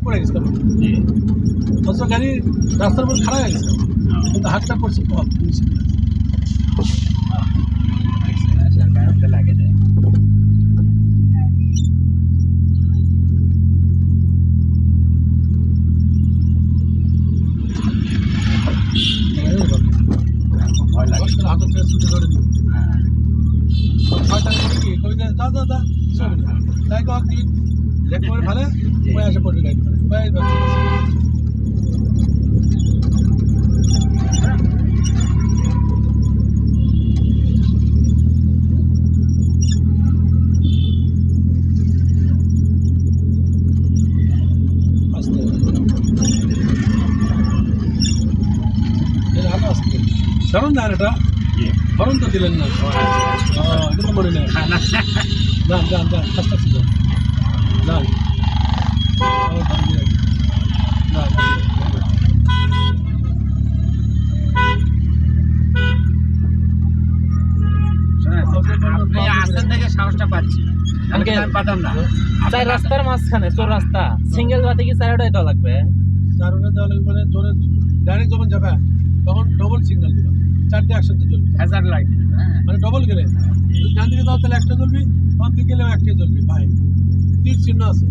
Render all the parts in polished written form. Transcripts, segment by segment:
পড়ে গেছে অথচ গাড়ি রাস্তার উপর খারাপ হয়ে গেছে কিন্তু হাতটা পড়ছে কম লাগে যায় ভয় লাগে হাতের থেকে ছুটে ধরে দিই কি কবিতা যা যা যা তাই কক তুই লেখ করে ফেলে ওই আসে পড়বি গাড়ি ধরুন না এটা ধরুন তো দিলেন না এটা তো মনে নেই যান যান যান কাজটা ছিল যান আসতেন থেকে সাহসটা পাচ্ছি পাতাম না চার রাস্তার মাঝখানে তোর রাস্তা সিঙ্গেল বাতে কি চারোটাই দেওয়া লাগবে চারোটা দেওয়া লাগবে মানে তোর ডাইরেক্ট যখন যাবে তখন ডবল সিগন্যাল দিবা চারটে একসাথে চলবে হ্যাজার লাইট মানে ডবল গেলে ডান দিকে যাও তাহলে একটা চলবি বাম দিকে গেলেও একটাই চলবি ভাই তীর চিহ্ন আছে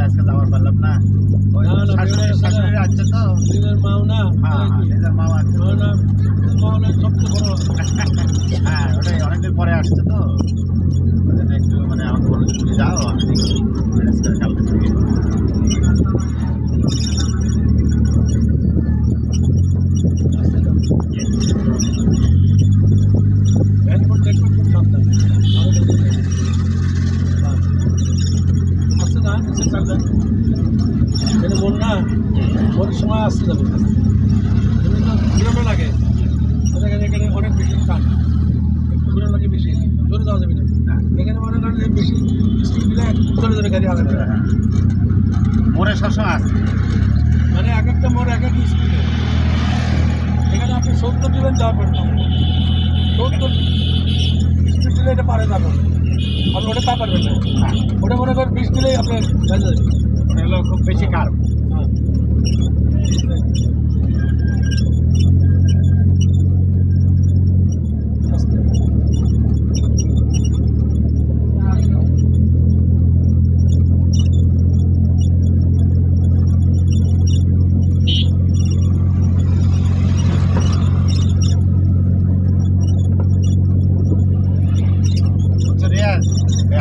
আজকে যাওয়ার পারলাম না শাশুড়ি আছে তো নিজের মাও না নিজের মা আছে সবচেয়ে বড় হ্যাঁ ওটাই অনেকদিন পরে আসছে তো একটু মানে আমাকে বলে তুমি যাও আমি দেখি কালকে থেকে মন না মন সময় আসতে যাবে ঘুরানো লাগে এখানে অনেক বেশি টান একটু ঘুরানো লাগে বেশি জোরে যাওয়া যাবে না এখানে মনে করেন যে বেশি স্পিড দিলে চলে যাবে গাড়ি আলাদা মোড়ে সবসময় আসে মানে এক একটা মোড় এক এক স্পিডে এখানে আপনি 70 দিবেন যাওয়ার পর 70 স্পিড দিলে এটা পারে যাবে আপনি ওটা তা পারবেন না ওটা মনে করেন 20 দিলেই আপনার বেঁচে যাবে ওটা হলো খুব বেশি কার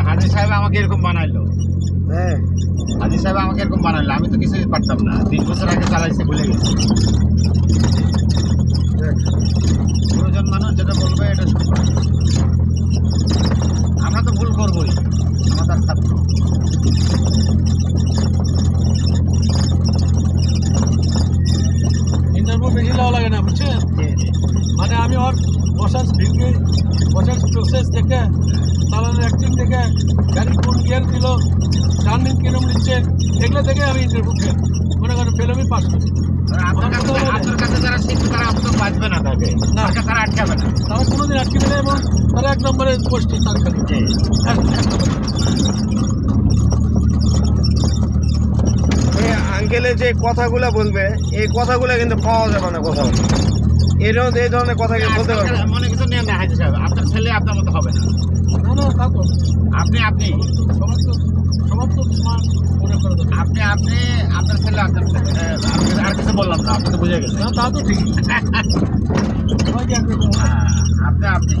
হাজি সাহেব আমাকে এরকম বানাইলো হ্যাঁ হাজি সাহেব আমাকে এরকম বানাইলো আমি তো কিছুই পারতাম না 3 বছর আগে চালাইছে ভুলে গেছি গুরুজন মানুষ যেটা বলবে এটা শুনবে আমরা তো ভুল করবোই আমাদের ছাত্র ইন্টারভিউ বেশি লাভ লাগে না বুঝছেন মানে আমি ওর বসার ভিড়কে বসার প্রসেস দেখে চালানোর অ্যাক্টিং দেখে গাড়ি কোন গিয়ার দিল টার্নিং কিরম নিচ্ছে এগুলো দেখে আমি ইন্টারভিউ ফেল মনে করেন ফেল আমি পাস করি আপনার কাছে যারা শিখবে তারা আপনার বাঁচবে না তাকে তারা আটকাবে না তারা কোনোদিন আটকে দেবে এবং তারা 1 নম্বরে পোস্টে তার খালি আঙ্কেলে যে কথাগুলো বলবে এই কথাগুলো কিন্তু পাওয়া যাবে না কোথাও এরও এই ধরনের কথা বলতে পারবে মনে কিছু নেই না হাজি সাহেব আপনার ছেলে আপনার মতো হবে না না না তা তো আপনি সবার তো স্মার্ট মনে করে দেবে আপনি আপনার ছেলে আপনার আর কিছু বললাম না আপনি তো বুঝে গেছেন না তা তো ঠিক সবাইকে একরকম আপনি